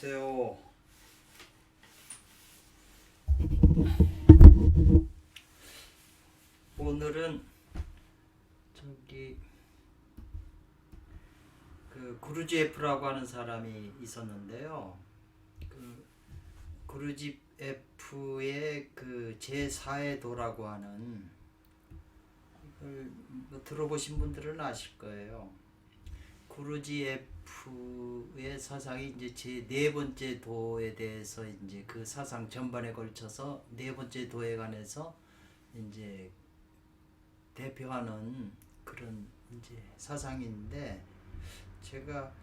안녕하세요. 오늘은 구루지에프라고 하는 사람이 있었는데요. 구루지에프의 제4의 도라고 하는 이걸 들어보신 분들은 아실 거예요. 구루지에프의 사상이 이제 제 네 번째 도에 대해서 이제 그 사상 전반에 걸쳐서 네 번째 도에 관해서 이제 대표하는 그런 이제 사상인데, 제가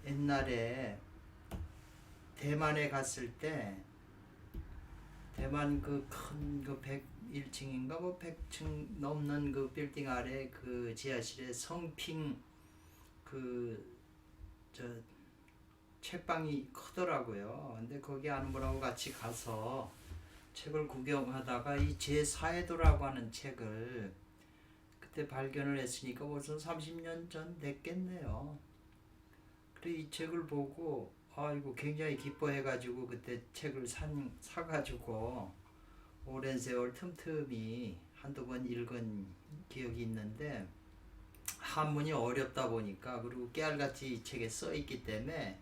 옛날에 대만에 갔을 때 대만 그 큰 그 101층인가 뭐 100층 넘는 그 빌딩 아래 그 지하실에 성핑 저 책방이 크더라고요. 근데 거기 아는 분하고 같이 가서 책을 구경하다가 이 제4의도라고 하는 책을 그때 발견을 했으니까 벌써 30년 전 됐겠네요. 그래 이 책을 보고 이거 굉장히 기뻐해가지고 그때 책을 사가지고 오랜 세월 틈틈이 한두 번 읽은 기억이 있는데, 한문이 어렵다 보니까 그리고 깨알같이 이 책에 써 있기 때문에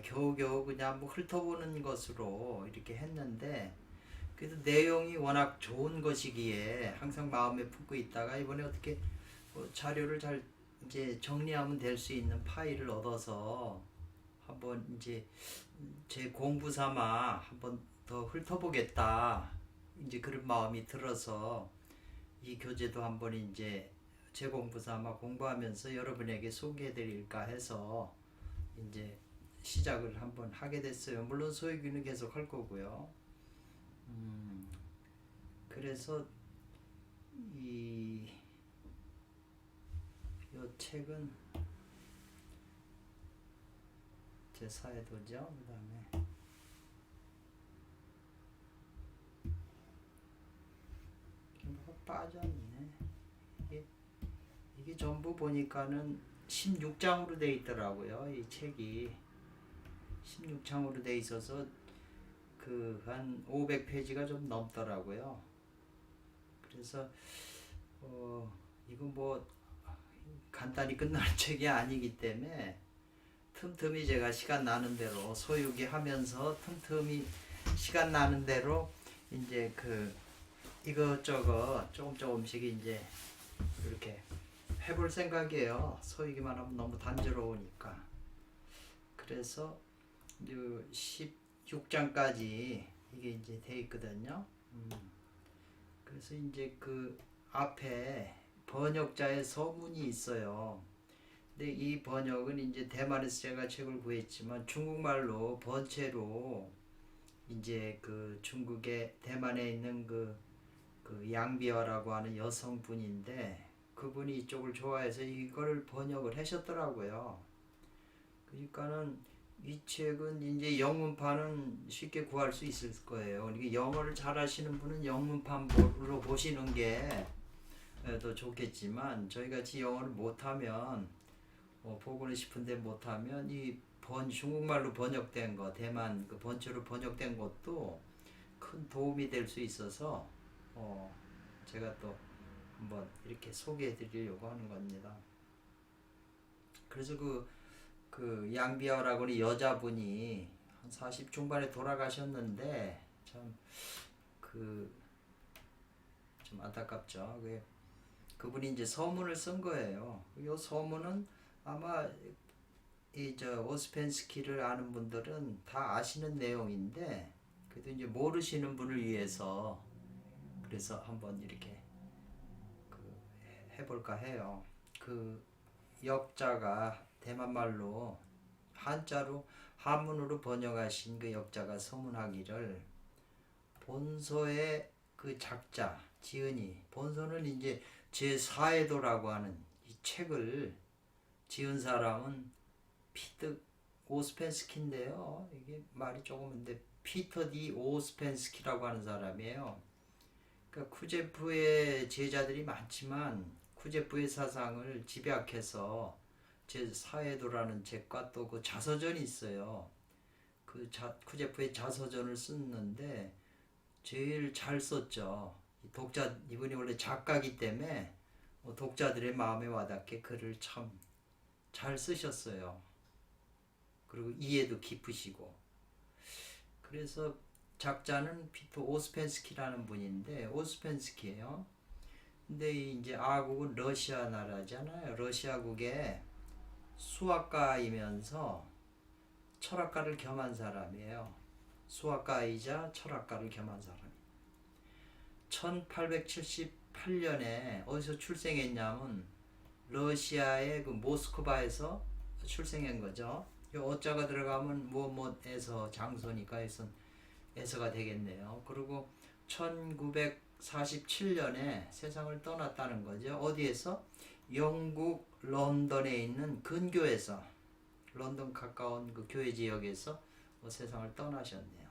겨우겨우 그냥 뭐 훑어보는 것으로 이렇게 했는데, 그래도 내용이 워낙 좋은 것이기에 항상 마음에 품고 있다가 이번에 어떻게 자료를 잘 이제 정리하면 될 수 있는 파일을 얻어서 한번 이제 제 공부 삼아 한번 더 훑어보겠다, 이제 그런 마음이 들어서 이 교재도 한번 이제 제 공부 삼아 공부하면서 여러분에게 소개해드릴까 해서 이제 시작을 한번 하게 됐어요. 물론 소유기는 계속 할 거고요. 그래서 이 책은 제4의도죠. 그 다음에 빠졌네. 이게 전부 보니까는 16장으로 돼 있더라고요. 이 책이 16장으로 돼 있어서 한 500페이지가 좀 넘더라고요. 그래서 이거 뭐 간단히 끝나는 책이 아니기 때문에 틈틈이 제가 시간 나는 대로 소유기 하면서 틈틈이 시간 나는 대로 이제 이것저것 조금씩 이제 이렇게 해볼 생각이에요. 소유기만 하면 너무 단조로우니까. 그래서 16장까지 이게 이제 돼 있거든요. 그래서 이제 그 앞에 번역자의 서문이 있어요. 근데 이 번역은 이제 대만에서 제가 책을 구했지만 중국말로 번체로 이제 중국의 대만에 있는 그 양비어라고 하는 여성분인데, 그분이 이쪽을 좋아해서 이걸 번역을 하셨더라고요. 그러니까는 이 책은 이제 영문판은 쉽게 구할 수 있을 거예요. 그러니까 영어를 잘 하시는 분은 영문판으로 보시는 게 더 좋겠지만, 저희같이 영어를 못하면 보고는 싶은데 못하면 이 중국말로 번역된 거, 대만 그 번체로 번역된 것도 큰 도움이 될 수 있어서 제가 또 한번 이렇게 소개해 드리려고 하는 겁니다. 그래서 그 양비아라고 하는 여자분이 한 40 중반에 돌아가셨는데 좀 안타깝죠. 그분이 이제 서문을 쓴 거예요. 이 서문은 아마 오스펜스키를 아는 분들은 다 아시는 내용인데, 그래도 이제 모르시는 분을 위해서 그래서 한번 이렇게 해볼까 해요. 역자가 대만말로 한자로 한문으로 번역하신 그 역자가 서문하기를, 본소의 그 작자 지은이, 본소는 이제 제4의도라고 하는 이 책을 지은 사람은 피터 오스펜스키인데요. 이게 말이 조금인데 피터 디 오스펜스키라고 하는 사람이에요. 그러니까 쿠제프의 제자들이 많지만 쿠제프의 사상을 집약해서 제4의도라는 책과 또 그 자서전이 있어요. 쿠제프의 자서전을 썼는데 제일 잘 썼죠. 이분이 원래 작가기 때문에 독자들의 마음에 와닿게 글을 참 잘 쓰셨어요. 그리고 이해도 깊으시고. 그래서 작자는 피터 오스펜스키라는 분인데, 오스펜스키예요. 근데 이제 아국은 러시아 나라잖아요. 러시아국의 수학가이면서 철학가를 겸한 사람이에요. 수학가이자 철학가를 겸한 사람. 1878년에 어디서 출생했냐면 러시아의 그 모스크바에서 출생한 거죠. 어자가 들어가면 뭐뭐에서 장소니까 에서가 되겠네요. 그리고 1947년에 세상을 떠났다는 거죠. 어디에서? 영국 런던에 있는 근교에서, 런던 가까운 그 교회 지역에서 세상을 떠나셨네요.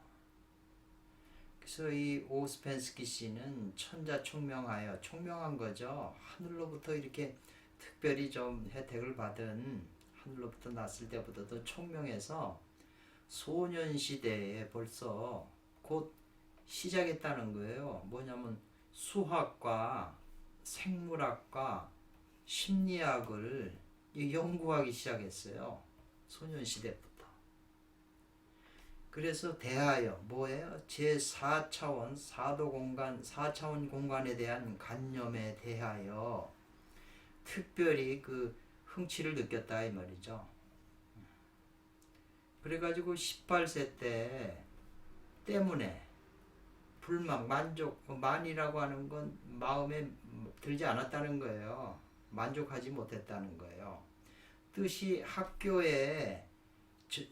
그래서 이 오스펜스키 씨는 천자총명하여, 총명한 거죠. 하늘로부터 이렇게 특별히 좀 혜택을 받은, 하늘로부터 났을 때보다도 총명해서 소년시대에 벌써 곧 시작했다는 거예요. 뭐냐면 수학과 생물학과 심리학을 연구하기 시작했어요. 소년시대부터. 그래서 대하여 뭐예요? 제4차원 사도 공간, 4차원 공간에 대한 관념에 대하여 특별히 그 흥취를 느꼈다 이 말이죠. 그래가지고 18세 때문에 불만, 만족, 만이라고 하는 건 마음에 들지 않았다는 거예요. 만족하지 못했다는 거예요. 뜻이 학교의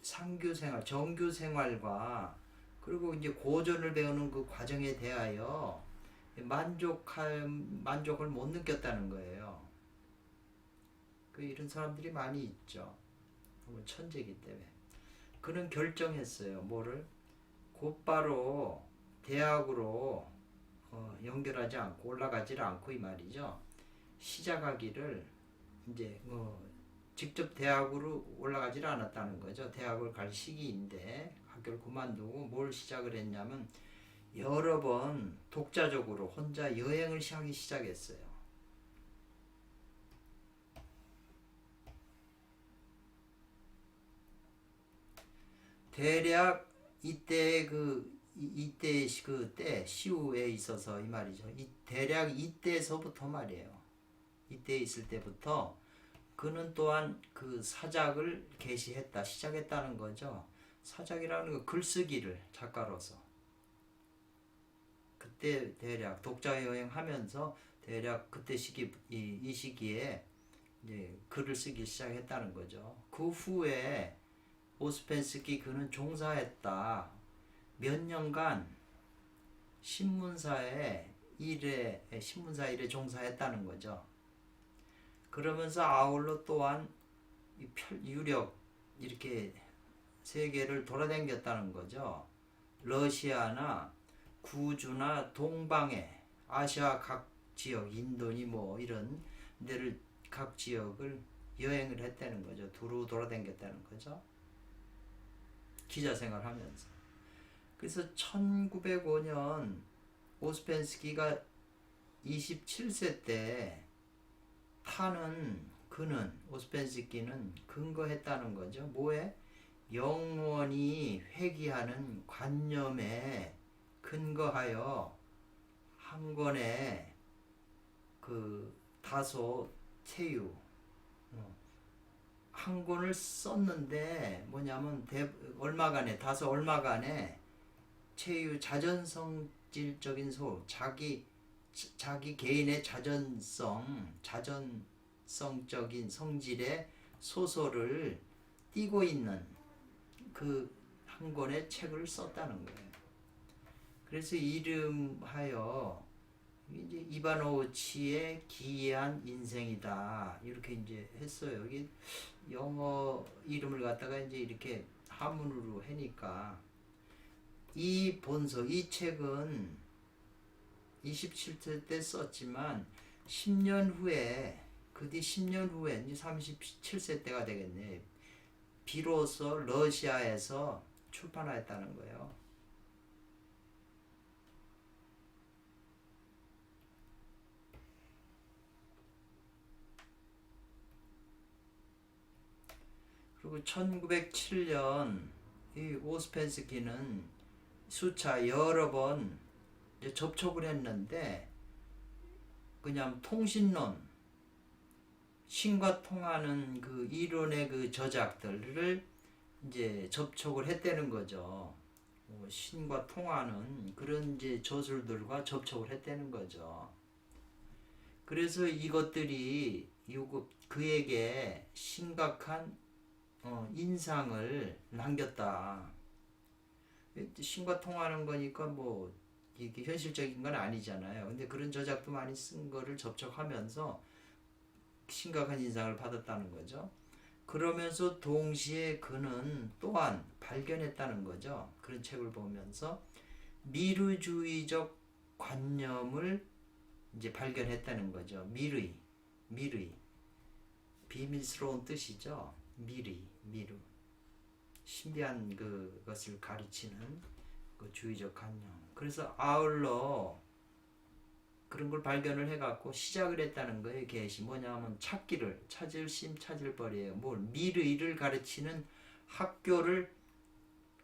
상규생활, 정규생활과 그리고 이제 고전을 배우는 그 과정에 대하여 만족을 못 느꼈다는 거예요. 이런 사람들이 많이 있죠. 천재이기 때문에. 그는 결정했어요. 뭐를? 곧바로 대학으로 연결하지 않고 올라가지 않고 이 말이죠. 시작하기를 이제 직접 대학으로 올라가지 않았다는 거죠. 대학을 갈 시기인데 학교를 그만두고 뭘 시작을 했냐면 여러 번 독자적으로 혼자 여행을 하기 시작했어요. 대략 이때 그때 시우에 있어서 이 말이죠. 대략 이때서부터 말이에요. 이때 있을 때부터 그는 또한 그 사작을 개시했다, 시작했다는 거죠. 사작이라는 거 글쓰기를 작가로서. 그때 대략 독자 여행하면서 대략 그때 이 시기에 이제 글을 쓰기 시작했다는 거죠. 그 후에 오스펜스키 그는 종사했다. 몇 년간 신문사 일에 종사했다는 거죠. 그러면서 아울러 또한 유력 이렇게 세계를 돌아다녔다는 거죠. 러시아나 구주나 동방에 아시아 각 지역, 인도니 뭐 이런 데를 각 지역을 여행을 했다는 거죠. 두루 돌아다녔다는 거죠. 기자 생활하면서. 그래서 1905년 오스펜스키가 27세 때 오스펜스키는 근거했다는 거죠. 뭐에? 영원히 회귀하는 관념에 근거하여 한 권의 그 다소 체유 한 권을 썼는데 뭐냐면 얼마간에 체유 자전성질적인 자기 개인의 자전성적인 성질의 소설을 띠고 있는 그 한 권의 책을 썼다는 거예요. 그래서 이름하여 이제 이바노우치의 기이한 인생이다 이렇게 이제 했어요. 이게 영어 이름을 갖다가 이제 이렇게 한문으로 하니까 이 책은 27세 때 썼지만 10년 후에 그 뒤 10년 후에 이제 37세 때가 되겠네. 비로소 러시아에서 출판하였다는 거예요. 그리고 1907년 이 오스펜스키는 수차 여러 번 접촉을 했는데 그냥 통신론, 신과 통하는 그 이론의 그 저작들을 이제 접촉을 했다는 거죠. 신과 통하는 그런 이제 저술들과 접촉을 했다는 거죠. 그래서 이것들이 그에게 심각한 인상을 남겼다. 신과 통하는 거니까 뭐 이게 현실적인 건 아니잖아요. 근데 그런 저작도 많이 쓴 거를 접촉하면서 심각한 인상을 받았다는 거죠. 그러면서 동시에 그는 또한 발견했다는 거죠. 그런 책을 보면서 미르주의적 관념을 이제 발견했다는 거죠. 미르. 비밀스러운 뜻이죠. 미르. 신비한 그것을 가르치는 그 주의적 관념. 그래서 아울러 그런 걸 발견을 해갖고 시작을 했다는 거예요. 계시 뭐냐면 찾을 심 찾을 벌이에요. 뭘 미르를 가르치는 학교를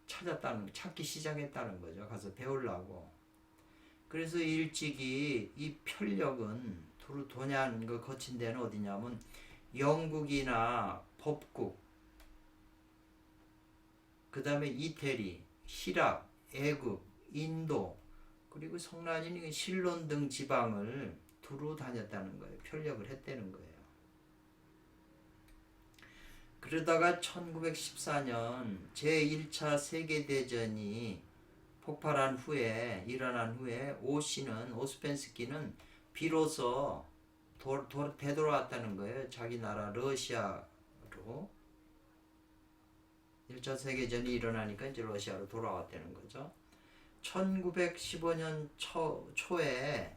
찾기 시작했다는 거죠. 가서 배우려고. 그래서 일찍이 이 편력은 두루 도냐는 거 거친 데는 어디냐면 영국이나 법국, 그 다음에 이태리,希腊, 애굽, 인도, 그리고 성난인 실론 등 지방을 두루 다녔다는 거예요. 편력을 했다는 거예요. 그러다가 1914년 제1차 세계대전이 일어난 후에 오스펜스키는 비로소 되돌아왔다는 거예요. 자기 나라 러시아로. 1차 세계전이 일어나니까 이제 러시아로 돌아왔다는 거죠. 1915년 초에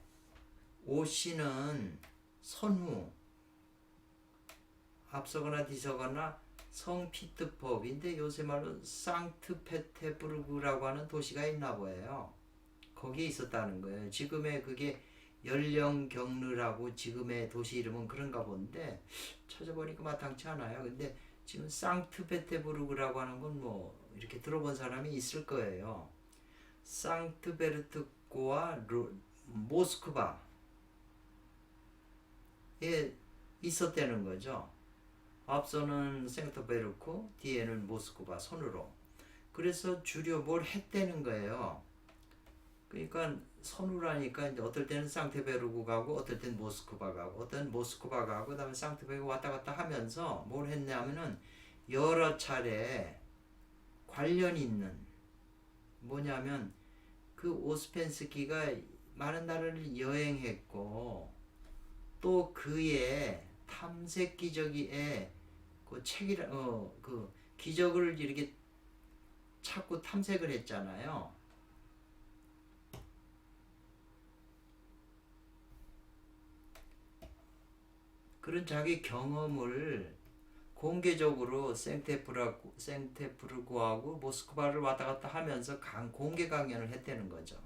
오씨는 선후, 앞서거나 뒤서거나 성피트법인데 요새 말로 상트페테부르크라고 하는 도시가 있나 보여요. 거기에 있었다는 거예요. 지금의 그게 연령경르라고 지금의 도시 이름은 그런가 본데 찾아보니까 마땅치 않아요. 근데 지금 상트페테부르크라고 하는 건 뭐 이렇게 들어본 사람이 있을 거예요. 상트베르트고와 모스크바에 있었다는 거죠. 앞서는 생트베르크, 뒤에는 모스크바 손으로. 그래서 주로 뭘 했다는 거예요. 그러니까 선우라니까 이제 어떨 때는 상트베르크 가고 어떨 때는 모스크바 가고 어떤 모스크바 가고 그다음에 상트베르크 왔다 갔다 하면서 뭘 했냐면은 여러 차례 관련 있는 뭐냐면 그 오스펜스키가 많은 나라를 여행했고 또 그의 탐색 기적의 그 책이라 그 기적을 이렇게 찾고 탐색을 했잖아요. 그런 자기 경험을 공개적으로 생테부르크하고 모스크바를 왔다 갔다 하면서 공개 강연을 했다는 거죠.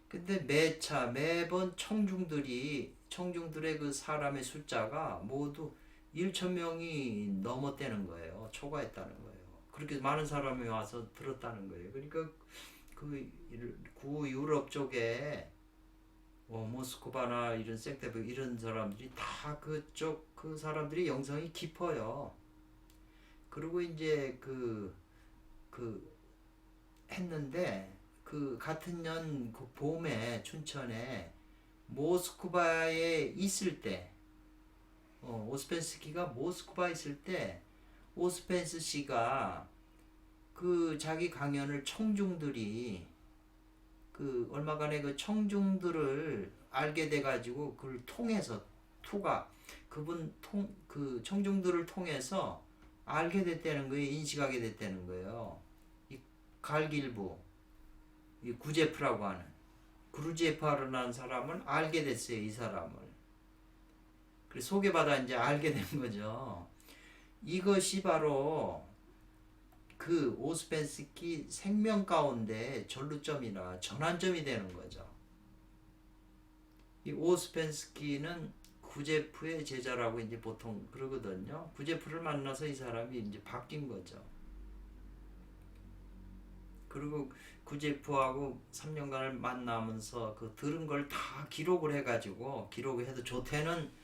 근데 매번 청중들의 그 사람의 숫자가 모두 1,000명이 넘었다는 거예요. 초과했다는 거예요. 그렇게 많은 사람이 와서 들었다는 거예요. 그러니까 그 구유럽 쪽에 모스크바나 이런 생테부르크 이런 사람들이 다 그쪽 그 사람들이 영성이 깊어요. 그리고 이제 그 했는데 그 같은 년 그 봄에 춘천에 모스크바에 있을 때 오스펜스키가 모스크바에 있을 때 오스펜스 씨가 그 자기 강연을 청중들이 그 얼마간의 그 청중들을 알게 돼가지고 그걸 통해서 그 청중들을 통해서 알게 됐다는 거예요. 인식하게 됐다는 거예요. 이 갈길부, 이 구제프라고 하는 그루제프라는 사람은 알게 됐어요. 이 사람을. 그래서 소개받아 이제 알게 된 거죠. 이것이 바로 그 오스펜스키 생명 가운데 전루점이나 전환점이 되는 거죠. 이 오스펜스키는 구제프의 제자라고 이제 보통 그러거든요. 구제프를 만나서 이 사람이 이제 바뀐 거죠. 그리고 구제프하고 3년간을 만나면서 그 들은 걸 다 기록을 해가지고, 기록을 해도 좋다는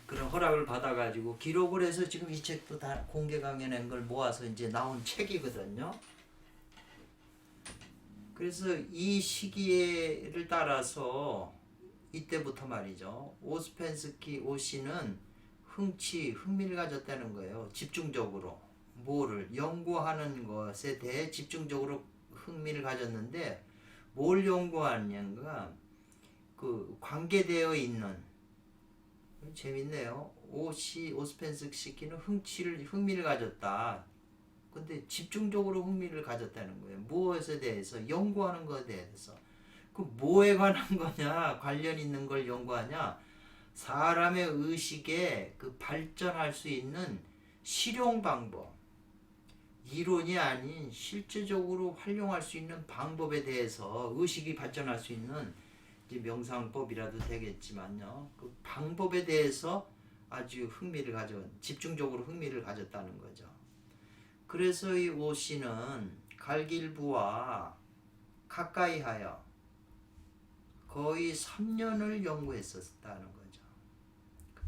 그런 허락을 받아가지고 기록을 해서 지금 이 책도 다 공개 강연한 걸 모아서 이제 나온 책이거든요. 그래서 이 시기를 따라서 이때부터 말이죠. 오스펜스키 오씨는 흥미를 가졌다는 거예요. 집중적으로 뭐를 연구하는 것에 대해 집중적으로 흥미를 가졌는데, 뭘 연구하는가, 그 관계되어 있는, 재밌네요. 오스펜스키는 흥미를 가졌다. 근데 집중적으로 흥미를 가졌다는 거예요. 무엇에 대해서? 연구하는 것에 대해서. 그 뭐에 관한 거냐? 관련 있는 걸 연구하냐? 사람의 의식에 그 발전할 수 있는 실용 방법, 이론이 아닌 실제적으로 활용할 수 있는 방법에 대해서, 의식이 발전할 수 있는, 이제 명상법이라도 되겠지만요, 그 방법에 대해서 아주 집중적으로 흥미를 가졌다는 거죠. 그래서 이 오 씨는 갈길부와 가까이 하여 거의 3년을 연구했었다는 거죠.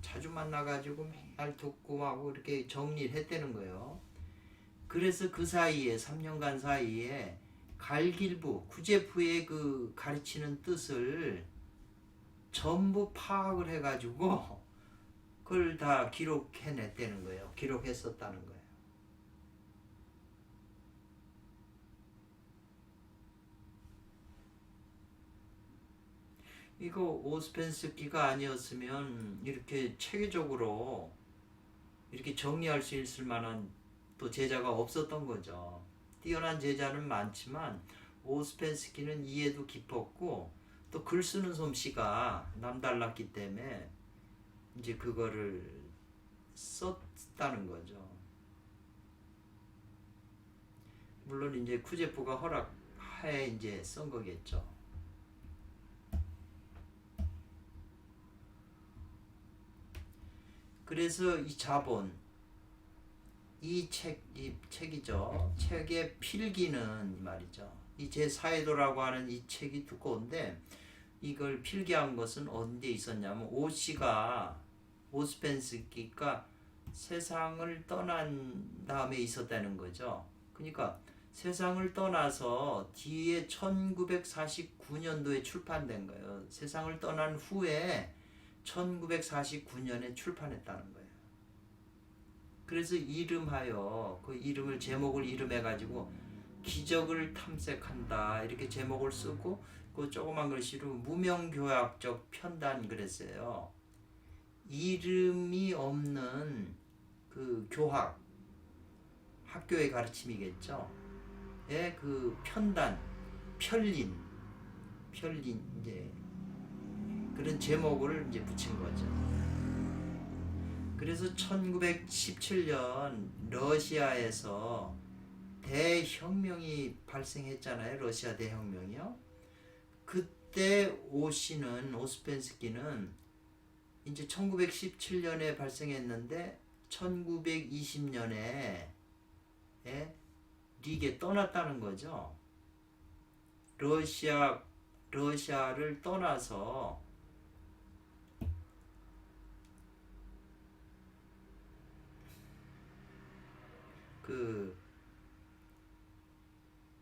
자주 만나가지고 맨날 듣고 하고 이렇게 정리를 했다는 거예요. 그래서 그 사이에, 3년간 사이에 갈길부, 구제프의 그 가르치는 뜻을 전부 파악을 해가지고 그걸 다 기록해냈다는 거예요. 기록했었다는 거예요. 이거 오스펜스키가 아니었으면 이렇게 체계적으로 이렇게 정리할 수 있을 만한 또 제자가 없었던 거죠. 뛰어난 제자는 많지만 오스펜스키는 이해도 깊었고 또 글 쓰는 솜씨가 남달랐기 때문에 이제 그거를 썼다는 거죠. 물론 이제 구제프가 허락하에 이제 쓴 거겠죠. 그래서 이 자본, 이 책이죠. 책의 필기는 말이죠. 이 제4회도라고 하는 이 책이 두꺼운데, 이걸 필기한 것은 언제 있었냐면, 오스펜스키가 세상을 떠난 다음에 있었다는 거죠. 그러니까 세상을 떠나서 뒤에 1949년도에 출판된 거예요. 세상을 떠난 후에 1949년에 출판했다는 거예요. 그래서 그 이름을, 제목을 이름해가지고 기적을 탐색한다 이렇게 제목을 쓰고, 그 조그만 글씨로 무명교학적 편단 그랬어요. 이름이 없는 그 교학, 학교의 가르침이겠죠. 예, 그 편단, 편린 이제 그런 제목을 이제 붙인 거죠. 그래서 1917년 러시아에서 대혁명이 발생했잖아요. 러시아 대혁명이요. 그때 오스펜스키는 이제 1917년에 발생했는데 1920년에 리게 떠났다는 거죠. 러시아를 떠나서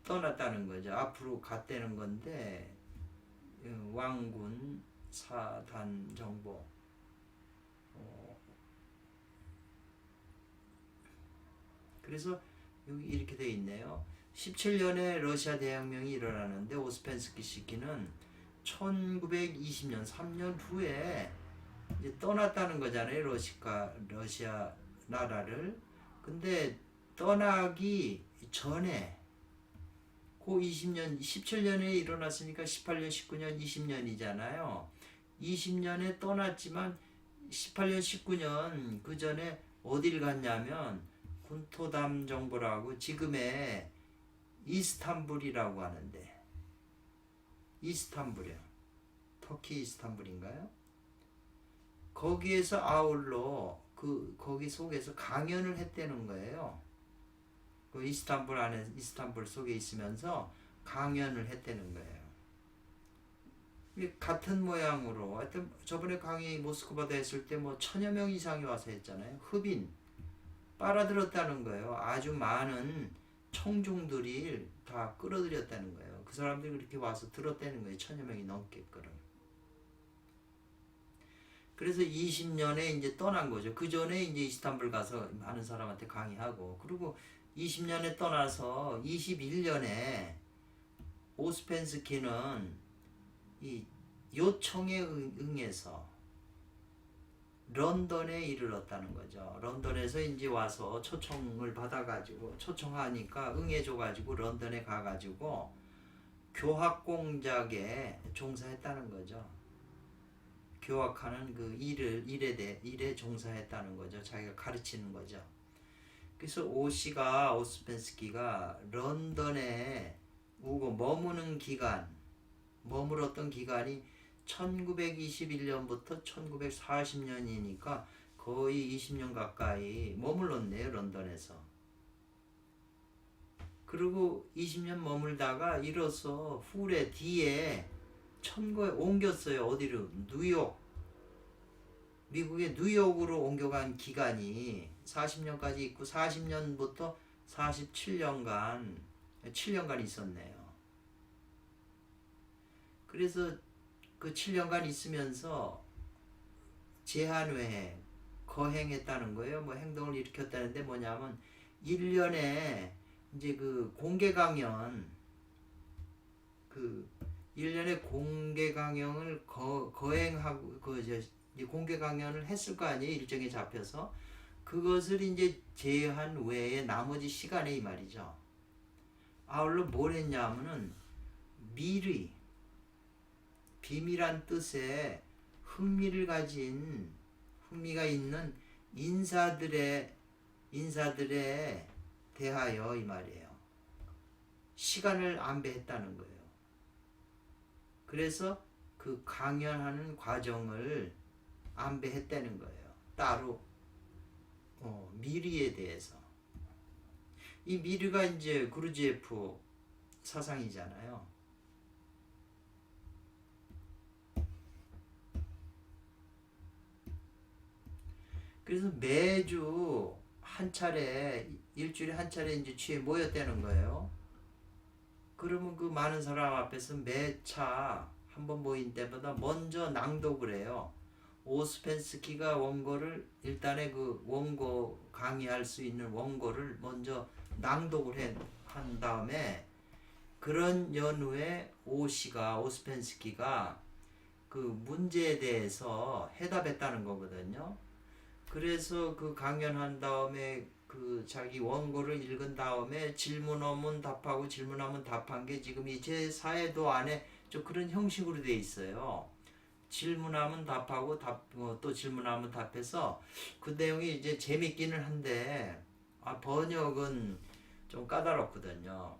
떠났다는 거죠. 앞으로 갔다는 건데, 왕군 사단 정보. 그래서 여기 이렇게 돼 있네요. 17년에 러시아 대혁명이 일어나는데 오스펜스키 시기는 1920년 3년 후에 이제 떠났다는 거잖아요. 러시아 나라를. 근데 떠나기 전에 그 20년, 17년에 일어났으니까 18년, 19년, 20년이잖아요. 20년에 떠났지만 18년, 19년 그 전에 어딜 갔냐면 그 군토담 정부라고 지금의 이스탄불이라고 하는데, 이스탄불이요. 터키 이스탄불인가요? 거기에서 아울러 거기 속에서 강연을 했다는 거예요. 그 이스탄불 안에 이스탄불 속에 있으면서 강연을 했다는 거예요. 같은 모양으로 하여튼 저번에 강의 모스크바다 했을 때 뭐 1000여 명 이상이 와서 했잖아요. 흡인 빨아들였다는 거예요. 아주 많은 청중들이 다 끌어들였다는 거예요. 그 사람들이 그렇게 와서 들었다는 거예요. 1000여 명이 넘게끔. 그래서 20년에 이제 떠난 거죠. 그 전에 이제 이스탄불 가서 많은 사람한테 강의하고, 그리고 20년에 떠나서 21년에 오스펜스키는 이 요청에 응해서 런던에 이르렀다는 거죠. 런던에서 이제 와서 초청을 받아가지고, 초청하니까 응해줘가지고 런던에 가가지고 교학 공작에 종사했다는 거죠. 교학하는 그 일에 종사했다는 거죠. 자기가 가르치는 거죠. 그래서 오스펜스키가 런던에 오고 머물었던 기간이 1921년부터 1940년이니까 거의 20년 가까이 머물렀네요. 런던에서. 그리고 20년 머물다가 이로써 후레 뒤에 천거에 옮겼어요. 어디로? 뉴욕. 미국의 뉴욕으로 옮겨간 기간이 40년까지 있고, 40년부터 7년간 있었네요. 그래서 그 7년간 있으면서 제한회에 거행했다는 거예요. 뭐 행동을 일으켰다는데 뭐냐면 1년에 이제 그 공개 강연, 1년에 공개 강연을 거행하고, 공개 강연을 했을 거 아니에요. 일정에 잡혀서. 그것을 이제 제한 외에 나머지 시간에 이 말이죠. 아울러 뭘 했냐면은 비밀한 뜻의 흥미가 있는 인사들에 대하여 이 말이에요. 시간을 안배했다는 거예요. 그래서 그 강연하는 과정을 안배했다는 거예요. 따로 미리에 대해서. 이 미리가 이제 구르지에프 사상이잖아요. 그래서 매주 한 차례, 일주일에 한 차례 이제 취해 모였다는 거예요. 그러면 그 많은 사람 앞에서 매차 한 번 모인 때마다 먼저 낭독을 해요. 오스펜스키가 원고를, 일단의 그 원고 강의할 수 있는 원고를 먼저 낭독을 한 다음에, 그런 연후에 오스펜스키가 그 문제에 대해서 해답했다는 거거든요. 그래서 그 강연한 다음에 그 자기 원고를 읽은 다음에 질문하면 답하고 질문하면 답한 게 지금 이 제4회도 안에 좀 그런 형식으로 돼 있어요. 질문하면 답하고 또 질문하면 답해서 그 내용이 이제 재밌기는 한데 번역은 좀 까다롭거든요.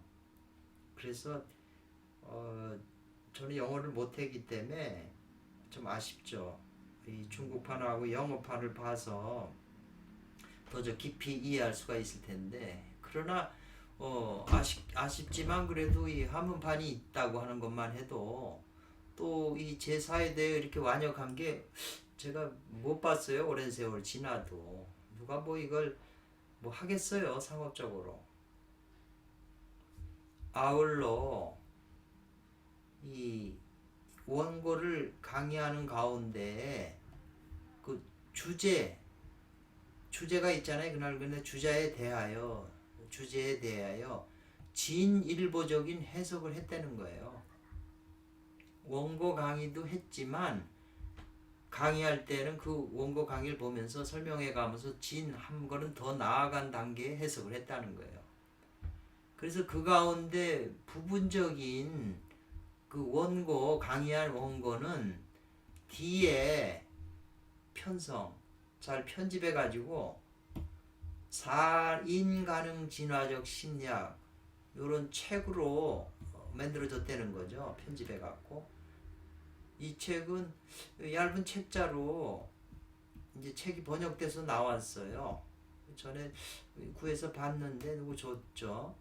그래서 저는 영어를 못했기 때문에 좀 아쉽죠. 이 중국판하고 영어판을 봐서 더 깊이 이해할 수가 있을 텐데, 그러나 아쉽지만 그래도 이 한문판이 있다고 하는 것만 해도 또 이 제4에 대해 이렇게 완역한 게 제가 못 봤어요. 오랜 세월 지나도. 누가 뭐 이걸 뭐 하겠어요, 상업적으로. 아울러 이 원고를 강의하는 가운데 그 주제가 있잖아요. 그날 주제에 대하여 진일보적인 해석을 했다는 거예요. 원고 강의도 했지만 강의할 때는 그 원고 강의를 보면서 설명해 가면서 한 걸음 더 나아간 단계의 해석을 했다는 거예요. 그래서 그 가운데 부분적인 그 원고, 강의할 원고는 뒤에 잘 편집해 가지고 살인 가능 진화적 심리학 요런 책으로 만들어졌다는 거죠. 편집해 갖고 이 책은 얇은 책자로 이제 책이 번역돼서 나왔어요. 전에 구해서 봤는데 누구 줬죠.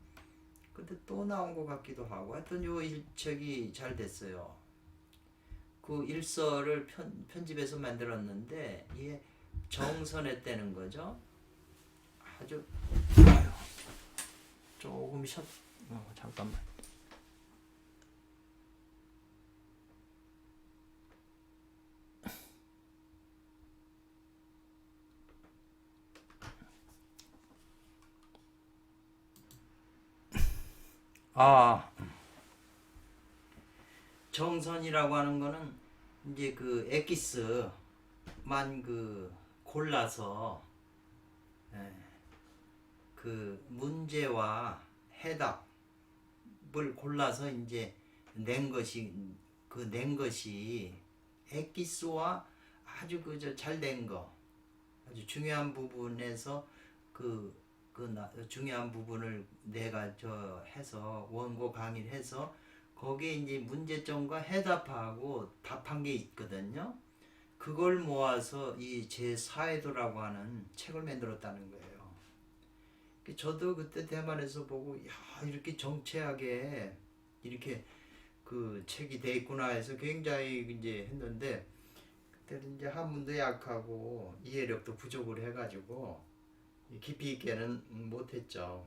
근데 또 나온 것 같기도 하고 하여튼 요 책이 잘 됐어요. 그 일서를 편집해서 만들었는데 이게 정선했다는 거죠. 아주 조금 잠깐만. 정선이라고 하는 거는 이제 그 엑기스만 그 골라서 그 문제와 해답을 골라서 이제 낸 것이 엑기스와 아주 잘 낸 거, 아주 중요한 부분에서 중요한 부분을 내가 해서 원고 강의를 해서 거기에 이제 문제점과 해답하고 답한 게 있거든요. 그걸 모아서 이 제4회도라고 하는 책을 만들었다는 거예요. 저도 그때 대만에서 보고 야 이렇게 정치하게 이렇게 그 책이 돼 있구나 해서 굉장히 이제 했는데 그때는 이제 한문도 약하고 이해력도 부족을 해가지고 깊이 있게는 못했죠.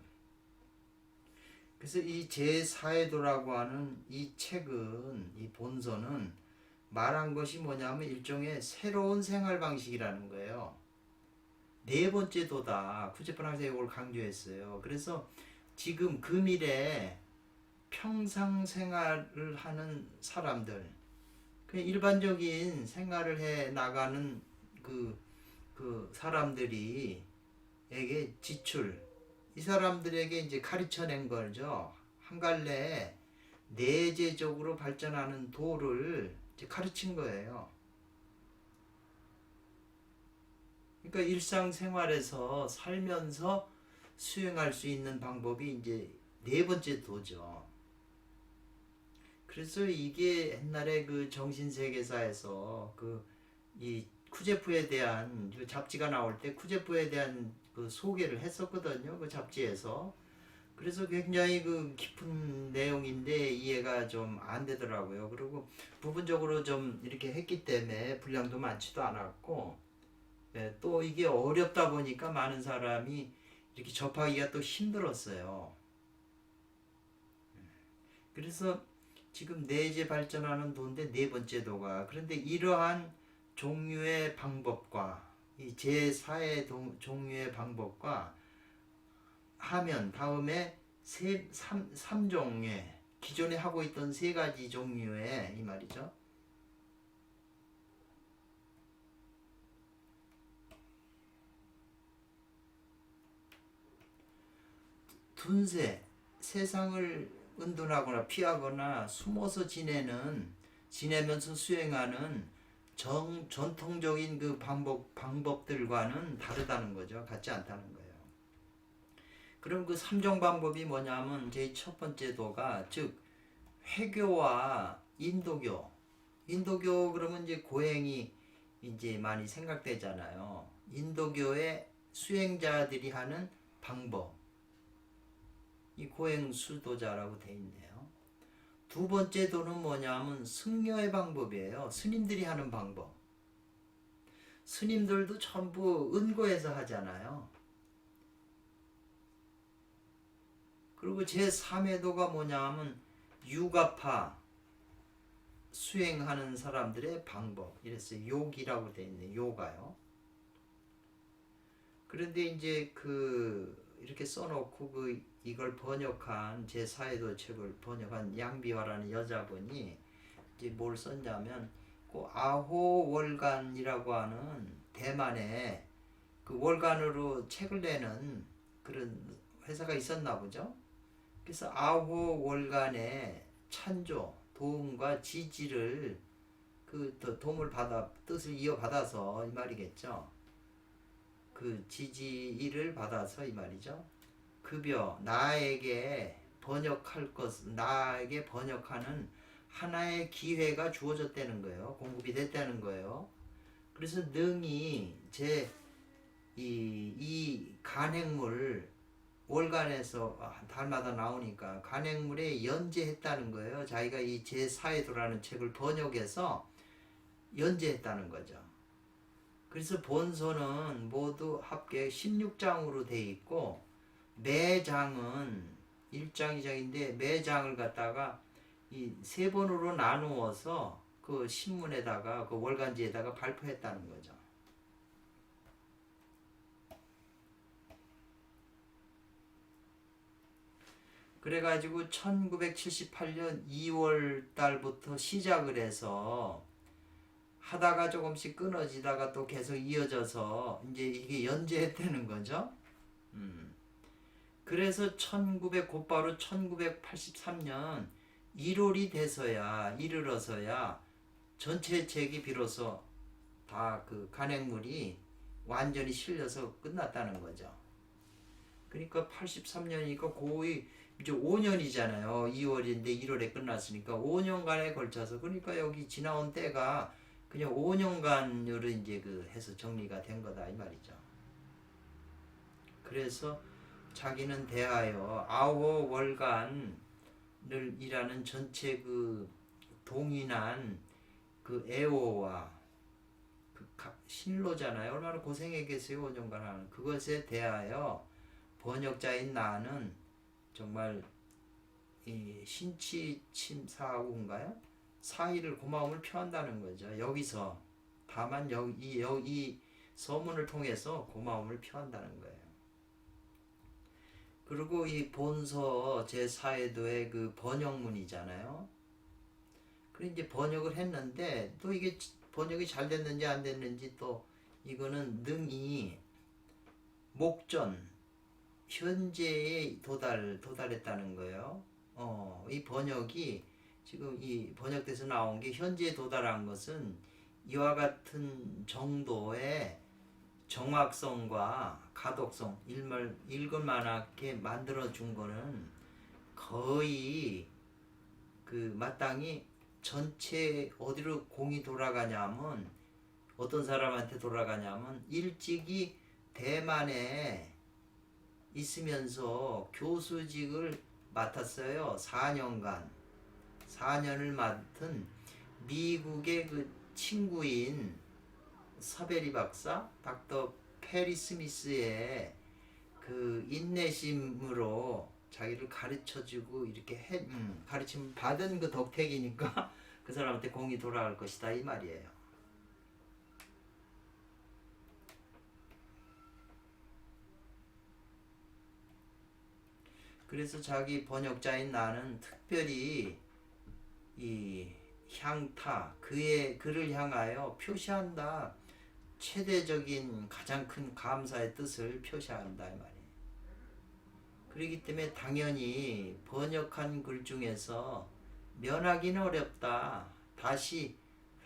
그래서 이 제4회도라고 하는 이 책은 이 본서는 말한 것이 뭐냐면 일종의 새로운 생활 방식이라는 거예요. 네 번째 도다 쿠제판 학생이 이걸 강조했어요. 그래서 지금 금일에 평상 생활을 하는 사람들, 그냥 일반적인 생활을 해 나가는 그 사람들이 에게 지출, 이 사람들에게 이제 가르쳐낸 거죠. 한 갈래 내재적으로 발전하는 도를 이제 가르친 거예요. 그러니까 일상생활에서 살면서 수행할 수 있는 방법이 이제 네 번째 도죠. 그래서 이게 옛날에 그 정신세계사에서 이 쿠제프에 대한 그 잡지가 나올 때 쿠제프에 대한 그 소개를 했었거든요. 그 잡지에서. 그래서 굉장히 그 깊은 내용인데 이해가 좀 안 되더라고요. 그리고 부분적으로 좀 이렇게 했기 때문에 분량도 많지도 않았고, 또 이게 어렵다 보니까 많은 사람이 이렇게 접하기가 또 힘들었어요. 그래서 지금 내재 발전하는 도인데 네 번째 도가, 그런데 이러한 종류의 방법과 이 제4의 종류의 방법과 하면 다음에 3종의 기존에 하고 있던 3가지 종류의 이 말이죠. 둔세, 세상을 은둔하거나 피하거나 숨어서 지내면서 수행하는 전통적인 그 방법들과는 다르다는 거죠. 같지 않다는 거예요. 그럼 그 3종 방법이 뭐냐면 제 첫 번째 도가 즉 회교와 인도교. 인도교 그러면 이제 고행이 이제 많이 생각되잖아요. 인도교의 수행자들이 하는 방법. 이 고행 수도자라고 돼 있네요. 두 번째 도는 뭐냐면 승려의 방법이에요. 스님들이 하는 방법. 스님들도 전부 은고에서 하잖아요. 그리고 제3회도가 뭐냐면 유가파 수행하는 사람들의 방법. 이랬어요. 욕이라고 돼 있네. 요가요. 그런데 이제 이렇게 써놓고 이걸 번역한 제4회도 책을 번역한 양비화라는 여자분이 이제 뭘 썼냐면 아호월간이라고 하는 대만에 그 월간으로 책을 내는 그런 회사가 있었나 보죠. 그래서 아호월간의 찬조, 도움과 지지를 도움을 뜻을 이어받아서 이 말이겠죠. 그 지지를 받아서 이 말이죠. 급여 나에게 번역할 것 나에게 번역하는 하나의 기회가 주어졌다는 거예요. 공급이 됐다는 거예요. 그래서 능히 이 간행물 월간에서 달마다 나오니까 간행물에 연재했다는 거예요. 자기가 이 제4회도라는 책을 번역해서 연재했다는 거죠. 그래서 본서는 모두 합계 16장으로 돼 있고 매 장은 1장, 2장인데 매 장을 갖다가 이 세 번으로 나누어서 그 신문에다가 그 월간지에다가 발표했다는 거죠. 그래가지고 1978년 2월 달부터 시작을 해서 하다가 조금씩 끊어지다가 또 계속 이어져서 이제 이게 연재했다는 거죠. 그래서 곧바로 1983년 1월이 돼서야 이르러서야 전체 책이 비로소 다 그 간행물이 완전히 실려서 끝났다는 거죠. 그러니까 83년이니까 거의 이제 5년이잖아요. 2월인데 1월에 끝났으니까 5년간에 걸쳐서 그러니까 여기 지나온 때가 그냥 5년간으로 이제 그 해서 정리가 된 거다 이 말이죠. 그래서 자기는 대하여 아홉 월간을 이라는 전체 그 동인한 그 애호와 그 신로잖아요. 얼마나 고생했겠어요. 5년간 하는 그것에 대하여 번역자인 나는 정말 이 신치침사우인가요? 사의를 고마움을 표한다는 거죠. 여기서 다만 이 서문을 통해서 고마움을 표한다는 거예요. 그리고 이 본서 제4회도의 그 번역문이잖아요. 그리고 이제 번역을 했는데 또 이게 번역이 잘 됐는지 안 됐는지 또 이거는 능히 목전 현재에 도달했다는 거예요. 이 번역이 지금 이 번역돼서 나온 게 현재에 도달한 것은 이와 같은 정도의 정확성과 가독성, 읽을만하게 만들어준 거는 거의 그 마땅히 전체 어디로 공이 돌아가냐면 어떤 사람한테 돌아가냐면 일찍이 대만에 있으면서 교수직을 맡았어요. 4년을 맡은 미국의 그 친구인 서베리 박사, 닥터 페리 스미스의 그 인내심으로 자기를 가르쳐주고 이렇게 가르침 받은 그 덕택이니까 그 사람한테 공이 돌아갈 것이다 이 말이에요. 그래서 자기 번역자인 나는 특별히 이 향타 그를 향하여 표시한다. 최대적인 가장 큰 감사의 뜻을 표시한다 이 말이에요. 그렇기 때문에 당연히 번역한 글 중에서 면하기는 어렵다. 다시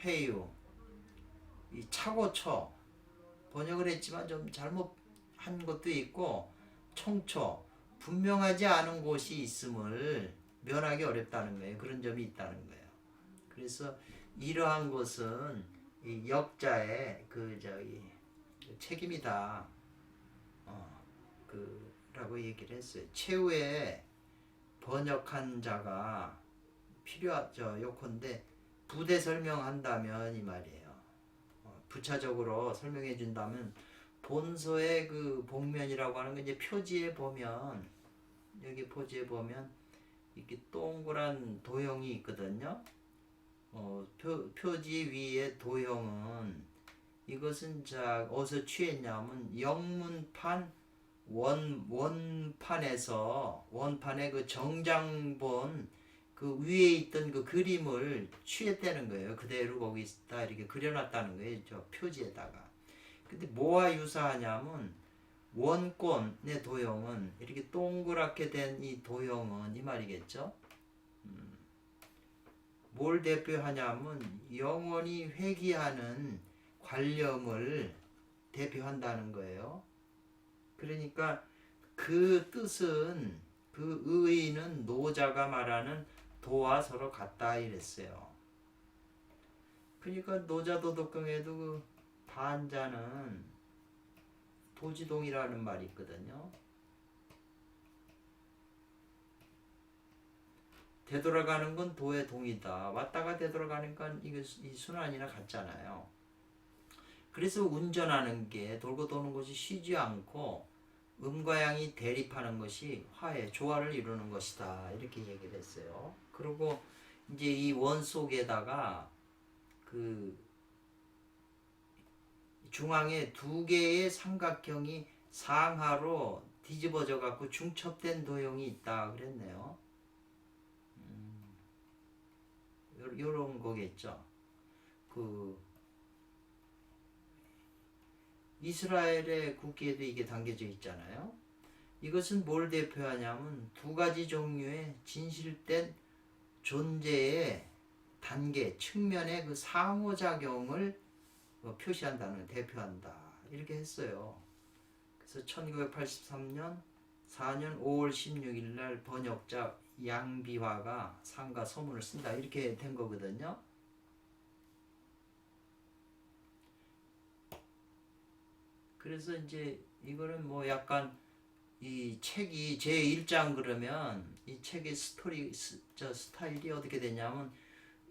회유, 이 차고쳐 번역을 했지만 좀 잘못한 것도 있고 총초 분명하지 않은 곳이 있음을 면하기 어렵다는 거예요. 그런 점이 있다는 거예요. 그래서 이러한 것은 이 역자의 책임이다. 라고 얘기를 했어요. 최후에 번역한 자가 필요하죠. 요컨대 부대 설명한다면 이 말이에요. 부차적으로 설명해 준다면 본서의 그 복면이라고 하는 게 이제 표지에 보면 여기 표지에 보면 이렇게 동그란 도형이 있거든요. 표지 위에 도형은 이것은 어디서 취했냐면 영문판 원판의 그 정장본 그 위에 있던 그 그림을 취했다는 거예요. 그대로 거기다 이렇게 그려놨다는 거예요. 저 표지에다가. 근데 뭐와 유사하냐면 원권의 도형은 이렇게 동그랗게 된 이 도형은 이 말이겠죠. 뭘 대표하냐면 영원히 회귀하는 관념을 대표한다는 거예요. 그러니까 그 뜻은 그 의의는 노자가 말하는 도와 서로 같다 이랬어요. 그러니까 노자도덕경에도 그 반자는 도지동이라는 말이 있거든요. 되돌아가는 건 도의 동이다. 왔다가 되돌아가니까 이게 이 순환이나 같잖아요. 그래서 운전하는 게 돌고 도는 것이 쉬지 않고 음과 양이 대립하는 것이 화해, 조화를 이루는 것이다. 이렇게 얘기를 했어요. 그리고 이제 이 원 속에다가 그 중앙에 두 개의 삼각형이 상하로 뒤집어져 갖고 중첩된 도형이 있다 그랬네요. 요런 거겠죠. 그 이스라엘의 국기에도 이게 담겨져 있잖아요. 이것은 뭘 대표하냐면 두 가지 종류의 진실된 존재의 단계, 측면의 그 상호작용을 표시한다는, 대표한다. 이렇게 했어요. 그래서 1983년 4년 5월 16일 날 번역자 양비화가 상가 서문을 쓴다. 이렇게 된 거거든요. 그래서 이제 이거는 뭐 약간 이 책이 제 1장 그러면 이 책의 스타일이 어떻게 되냐면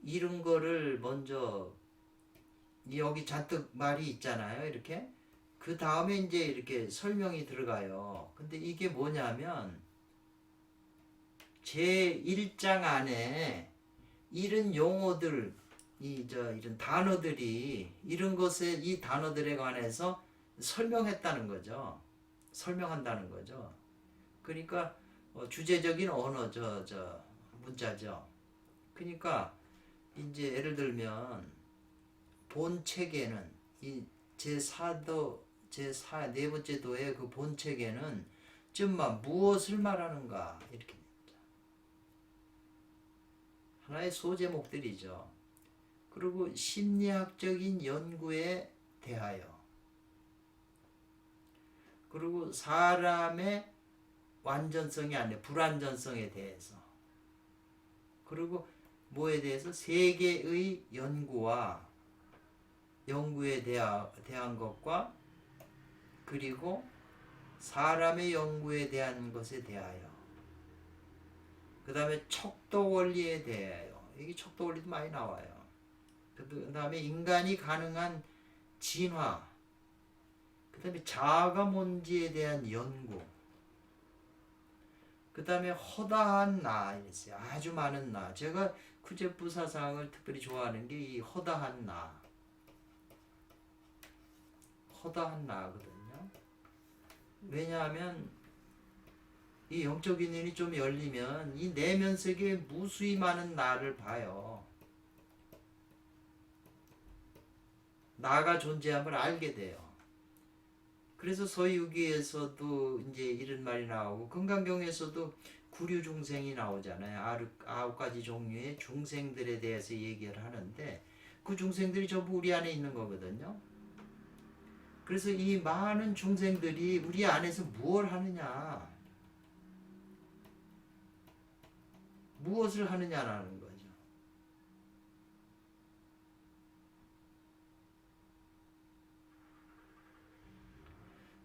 이런 거를 먼저 여기 잔뜩 말이 있잖아요. 이렇게 그 다음에 이제 이렇게 설명이 들어가요. 근데 이게 뭐냐면 제 1장 안에 이런 용어들 이런 단어들이 이런 것에 이 단어들에 관해서 설명했다는 거죠. 설명한다는 거죠. 그러니까 주제적인 언어 문자죠. 그러니까 이제 예를 들면 본 책에는 이 제4도 제4 네 번째 도의 그 본 책에는 쯤만 무엇을 말하는가 이렇게 하나의 소제목들이죠. 그리고 심리학적인 연구에 대하여 그리고 사람의 완전성이 아니라 불완전성에 대해서 그리고 뭐에 대해서 세계의 연구에 대한 것과 그리고 사람의 연구에 대한 것에 대하여 그 다음에 척도 원리에 대하여 이게 척도 원리도 많이 나와요. 그 다음에 인간이 가능한 진화 그 다음에 자아가 뭔지에 대한 연구 그 다음에 허다한 나 이랬어요. 아주 많은 나. 제가 쿠제프 사상을 특별히 좋아하는 게 이 허다한 나거든요. 왜냐하면 이 영적 인연이 좀 열리면 이 내면 세계에 무수히 많은 나를 봐요. 나가 존재함을 알게 돼요. 그래서 서유기에서도 이제 이런 말이 나오고 금강경에서도 구류 중생이 나오잖아요. 9가지 종류의 중생들에 대해서 얘기를 하는데 그 중생들이 전부 우리 안에 있는 거거든요. 그래서 이 많은 중생들이 우리 안에서 무엇을 하느냐, 무엇을 하느냐라는 거죠.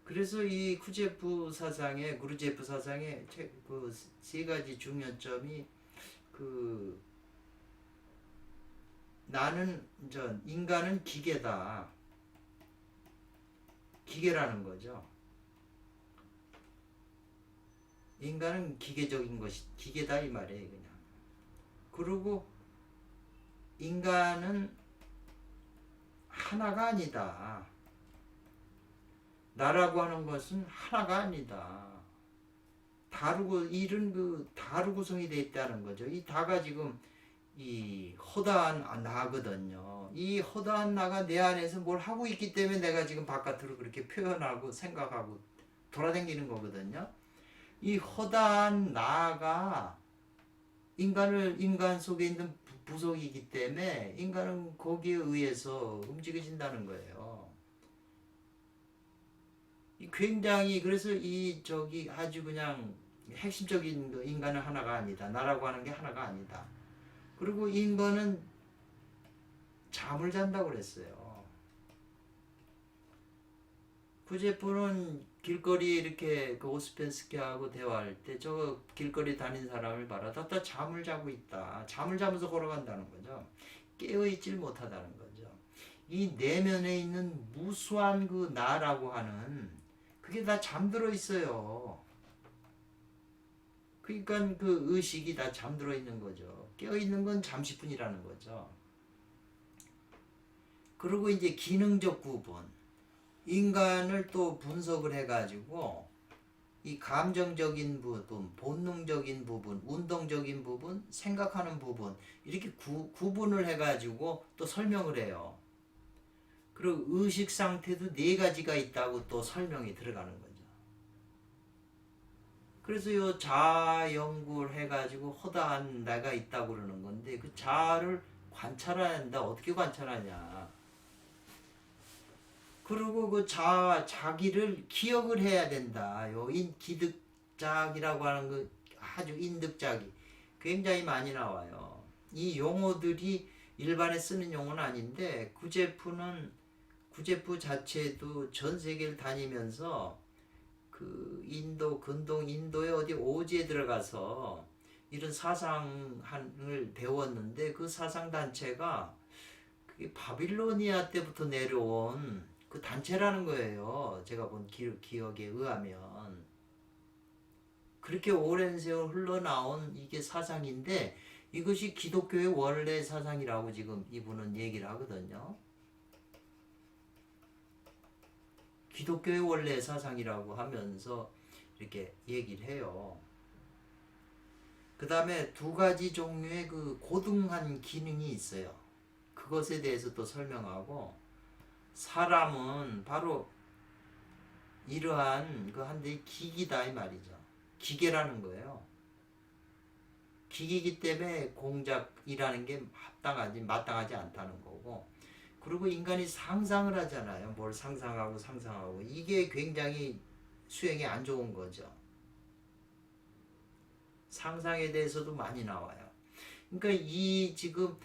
그래서 이 구루제프 사상의 그 세 가지 중요점이 그 인간은 기계다. 기계라는 거죠. 인간은 기계적인 것이 기계다 이 말이에요, 그냥. 그리고 인간은 하나가 아니다. 나라고 하는 것은 하나가 아니다. 다루구성이 되어 있다는 거죠. 이 다가 지금 이 허다한 나거든요. 이 허다한 나가 내 안에서 뭘 하고 있기 때문에 내가 지금 바깥으로 그렇게 표현하고 생각하고 돌아다니는 거거든요. 이 허다한 나가 인간 속에 있는 부속이기 때문에 인간은 거기에 의해서 움직여진다는 거예요. 굉장히 그래서 이 저기 아주 그냥 핵심적인 그 인간은 하나가 아니다. 나라고 하는 게 하나가 아니다. 그리고 인간은 잠을 잔다고 그랬어요. 구제프는 길거리에 이렇게 그 오스펜스키하고 대화할 때 저 길거리 다닌 사람을 봐라. 다 잠을 자고 있다. 잠을 자면서 걸어간다는 거죠. 깨어있질 못하다는 거죠. 이 내면에 있는 무수한 그 나라고 하는 그게 다 잠들어 있어요. 그러니까 그 의식이 다 잠들어 있는 거죠. 깨어 있는 건 잠시뿐이라는 거죠. 그리고 이제 기능적 부분, 인간을 또 분석을 해가지고 이 감정적인 부분, 본능적인 부분, 운동적인 부분, 생각하는 부분 이렇게 구분을 해가지고 또 설명을 해요. 그리고 의식 상태도 네 가지가 있다고 또 설명이 들어가는 거죠. 그래서 요 자아 연구를 해가지고 허다한 내가 있다고 그러는 건데 그 자아를 관찰해야 한다. 어떻게 관찰하냐. 그리고 그 자기를 기억을 해야 된다. 요 기득작이라고 하는 그 아주 인득작이 굉장히 많이 나와요. 이 용어들이 일반에 쓰는 용어는 아닌데 구제프 자체도 전 세계를 다니면서 그 근동 인도의 어디 오지에 들어가서 이런 사상을 배웠는데 그 사상 단체가 그게 바빌로니아 때부터 내려온 그 단체라는 거예요. 제가 본 기억에 의하면 그렇게 오랜 세월 흘러나온 이게 사상인데 이것이 기독교의 원래 사상이라고 지금 이분은 얘기를 하거든요. 기독교의 원래 사상이라고 하면서 이렇게 얘기를 해요. 그 다음에 두 가지 종류의 그 고등한 기능이 있어요. 그것에 대해서 또 설명하고 사람은 바로 이러한 그 한대의 기기다 이 말이죠. 기계라는 거예요. 기기이기 때문에 공작이라는 게 마땅하지 않다는 거고 그리고 인간이 상상을 하잖아요. 뭘 상상하고 이게 굉장히 수행에 안 좋은 거죠. 상상에 대해서도 많이 나와요. 그러니까 지금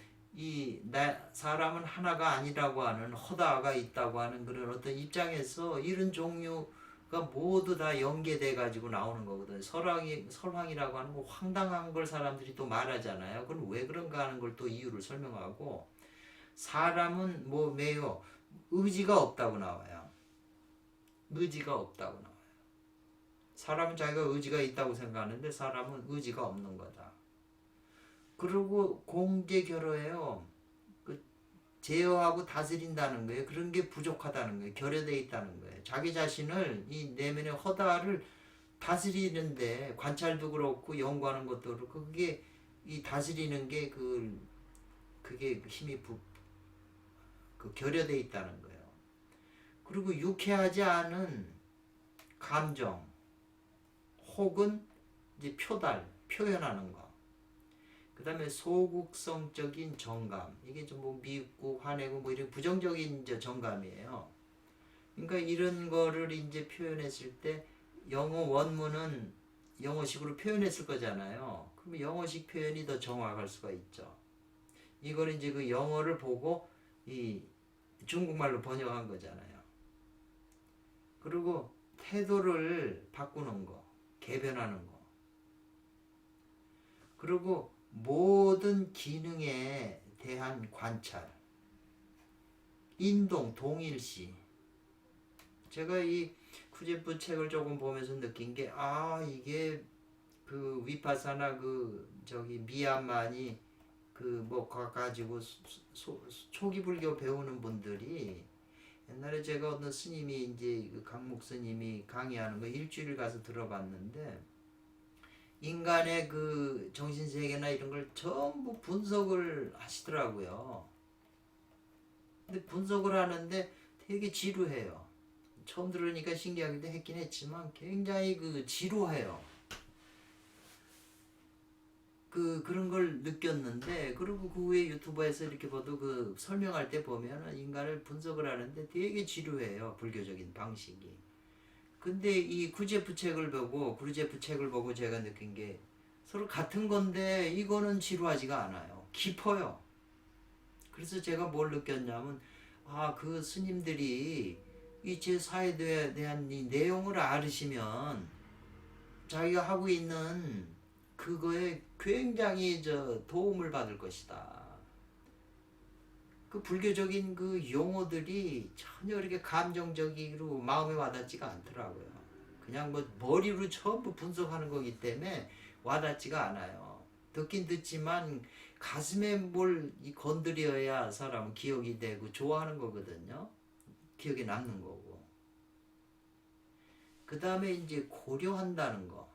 사람은 하나가 아니라고 하는 허다가 있다고 하는 그런 어떤 입장에서 이런 종류가 모두 다 연계돼 가지고 나오는 거거든요. 설황이라고 하는 거 황당한 걸 사람들이 또 말하잖아요. 그럼 왜 그런가 하는 걸 또 이유를 설명하고 사람은 매우 의지가 없다고 나와요. 의지가 없다고 나와요. 사람은 자기가 의지가 있다고 생각하는데 사람은 의지가 없는 거다. 그리고 공개결여해요. 그 제어하고 다스린다는 거예요. 그런 게 부족하다는 거예요. 결여되어 있다는 거예요. 자기 자신을 이 내면의 허다를 다스리는데 관찰도 그렇고 연구하는 것도 그렇고 그게 이 다스리는 게 그게 힘이 결여되어 있다는 거예요. 그리고 유쾌하지 않은 감정 혹은 이제 표현하는 거. 그 다음에 소극성적인 정감. 이게 좀 미흡고 화내고 이런 부정적인 정감이에요. 그러니까 이런 거를 이제 표현했을 때 영어 원문은 영어식으로 표현했을 거잖아요. 그러면 영어식 표현이 더 정확할 수가 있죠. 이걸 이제 그 영어를 보고 이 중국말로 번역한 거잖아요. 그리고 태도를 바꾸는 거, 개변하는 거. 그리고 모든 기능에 대한 관찰, 인동, 동일시. 제가 이 쿠제프 책을 조금 보면서 느낀 게, 이게 그 위파사나 미얀마니 가지고 초기 불교 배우는 분들이 옛날에 제가 어떤 스님이 이제 강목 스님이 강의하는 거 일주일 가서 들어봤는데 인간의 그 정신세계나 이런 걸 전부 분석을 하시더라고요. 근데 분석을 하는데 되게 지루해요. 처음 들으니까 신기하기도 했긴 했지만 굉장히 지루해요. 그런 걸 느꼈는데 그리고 그 후에 유튜브에서 이렇게 보도 설명할 때 보면은 인간을 분석을 하는데 되게 지루해요. 불교적인 방식이. 근데 이 구제프 책을 보고 제가 느낀 게 서로 같은 건데 이거는 지루하지가 않아요. 깊어요. 그래서 제가 뭘 느꼈냐면 그 스님들이 이 제4에 대한 이 내용을 알으시면 자기가 하고 있는 그거에 굉장히 도움을 받을 것이다. 그 불교적인 그 용어들이 전혀 이렇게 감정적으로 마음에 와닿지가 않더라고요. 그냥 뭐 머리로 전부 분석하는 거기 때문에 와닿지가 않아요. 듣긴 듣지만 가슴에 뭘 건드려야 사람은 기억이 되고 좋아하는 거거든요. 기억에 남는 거고. 그 다음에 이제 고려한다는 거.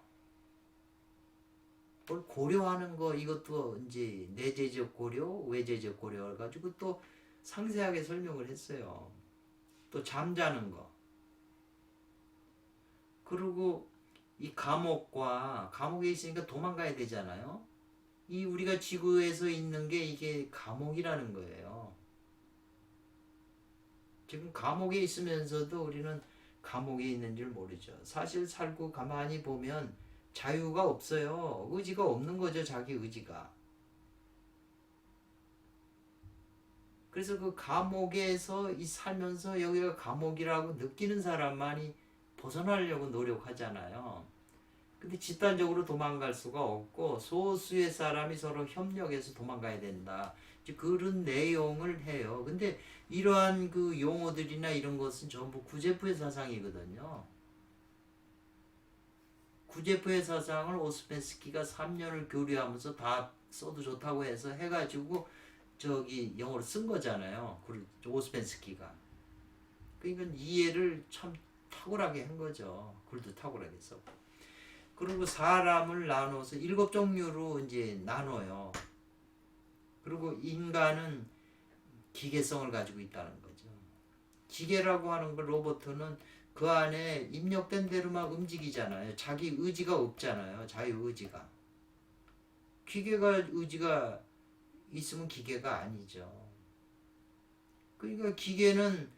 뭘 고려하는 거, 이것도 이제 내재적 고려, 외재적 고려 가지고 또 상세하게 설명을 했어요. 또 잠자는 거. 그리고 이 감옥에 있으니까 도망가야 되잖아요. 이 우리가 지구에서 있는 게 이게 감옥이라는 거예요. 지금 감옥에 있으면서도 우리는 감옥에 있는 줄 모르죠. 사실 살고 가만히 보면 자유가 없어요. 의지가 없는 거죠. 자기 의지가. 그래서 그 감옥에서 살면서 여기가 감옥이라고 느끼는 사람만이 벗어나려고 노력하잖아요. 근데 집단적으로 도망갈 수가 없고 소수의 사람이 서로 협력해서 도망가야 된다. 그런 내용을 해요. 근데 이러한 그 용어들이나 이런 것은 전부 구제프의 사상이거든요. 구제프의 사상을 오스펜스키가 3년을 교류하면서 다 써도 좋다고 해서 해가지고 영어로 쓴 거잖아요. 오스펜스키가. 그러니까 이해를 참 탁월하게 한 거죠. 글도 탁월하게 썼고. 그리고 사람을 나눠서 7종류로 이제 나눠요. 그리고 인간은 기계성을 가지고 있다는 거죠. 기계라고 하는 걸 로봇은 그 안에 입력된 대로만 움직이잖아요. 자기 의지가 없잖아요. 자유의지가. 기계가 의지가 있으면 기계가 아니죠. 그러니까 기계는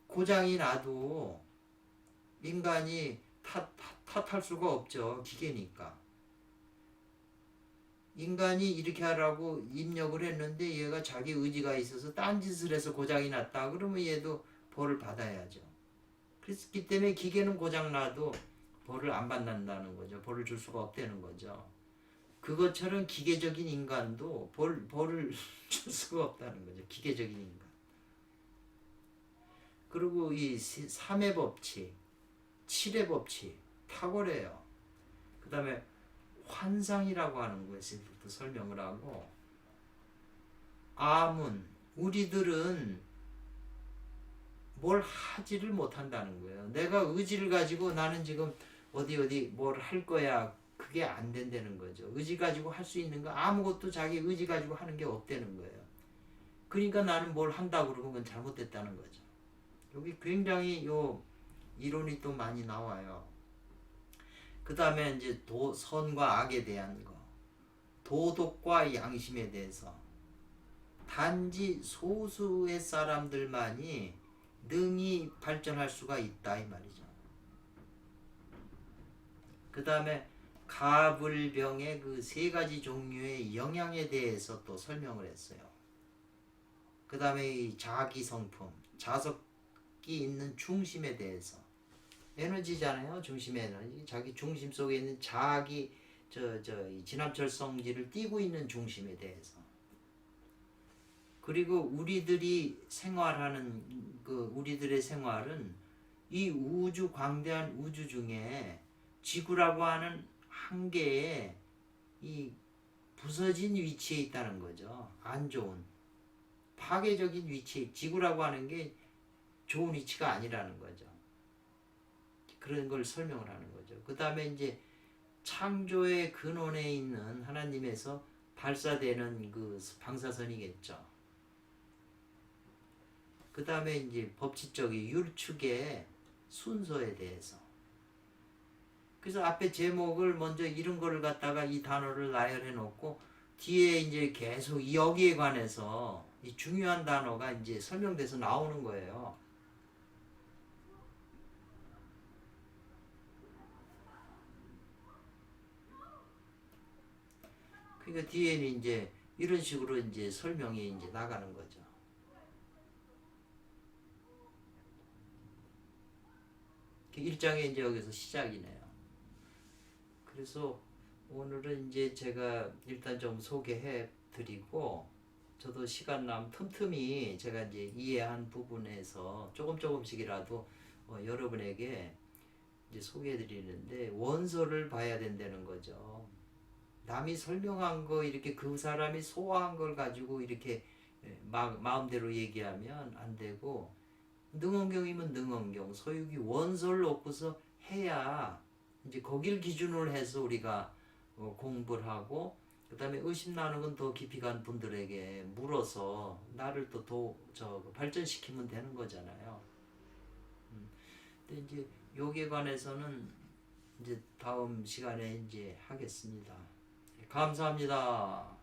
고장이 나도 인간이 탓할 수가 없죠. 기계니까. 인간이 이렇게 하라고 입력을 했는데 얘가 자기 의지가 있어서 딴짓을 해서 고장이 났다. 그러면 얘도 벌을 받아야죠. 그렇기 때문에 기계는 고장나도 벌을 안 받는다는 거죠. 벌을 줄 수가 없다는 거죠. 그것처럼 기계적인 인간도 벌을 줄 수가 없다는 거죠. 기계적인 인간. 그리고 이 3의 법칙, 7의 법칙 탁월해요. 그 다음에 환상이라고 하는 것에부터 설명을 하고, 아문, 우리들은 뭘 하지를 못한다는 거예요. 내가 의지를 가지고 나는 지금 어디 뭘 할 거야, 그게 안 된다는 거죠. 의지 가지고 할 수 있는 거 아무것도 자기 의지 가지고 하는 게 없다는 거예요. 그러니까 나는 뭘 한다고 그러면 그건 잘못됐다는 거죠. 여기 굉장히 이론이 또 많이 나와요. 그 다음에 이제 선과 악에 대한 거, 도덕과 양심에 대해서 단지 소수의 사람들만이 능히 발전할 수가 있다 이 말이죠. 그 다음에 가불병의 그 3가지 종류의 영향에 대해서 또 설명을 했어요. 그 다음에 이 자기성품, 자석이 있는 중심에 대해서, 에너지잖아요. 중심의 에너지. 자기 중심 속에 있는 자기 진합철 성질을 띠고 있는 중심에 대해서. 그리고 우리들이 생활하는 우리들의 생활은 이 광대한 우주 중에 지구라고 하는 한 개의 이 부서진 위치에 있다는 거죠. 안 좋은 파괴적인 위치에, 지구라고 하는 게 좋은 위치가 아니라는 거죠. 그런 걸 설명을 하는 거죠. 그 다음에 이제 창조의 근원에 있는 하나님에서 발사되는 그 방사선이겠죠. 그 다음에 이제 법칙적인 율축의 순서에 대해서. 그래서 앞에 제목을 먼저 이런 거를 갖다가 이 단어를 나열해 놓고 뒤에 이제 계속 여기에 관해서 이 중요한 단어가 이제 설명돼서 나오는 거예요. 그러니까 뒤에는 이제 이런 식으로 이제 설명이 이제 나가는 거죠. 그 1장이 이제 여기서 시작이네요. 그래서 오늘은 이제 제가 일단 좀 소개해 드리고, 저도 시간 남 틈틈이 제가 이제 이해한 부분에서 조금씩이라도 여러분에게 이제 소개해 드리는데, 원서를 봐야 된다는 거죠. 남이 설명한 거 이렇게 그 사람이 소화한 걸 가지고 이렇게 마음대로 얘기하면 안 되고, 능언경이면 능언경, 서유기 원서를 놓고서 해야 이제 거길 기준으로 해서 우리가 공부를 하고, 그 다음에 의심 나는 건 더 깊이 간 분들에게 물어서 나를 또 발전시키면 되는 거잖아요. 근데 이제 요기에 관해서는 이제 다음 시간에 이제 하겠습니다. 감사합니다.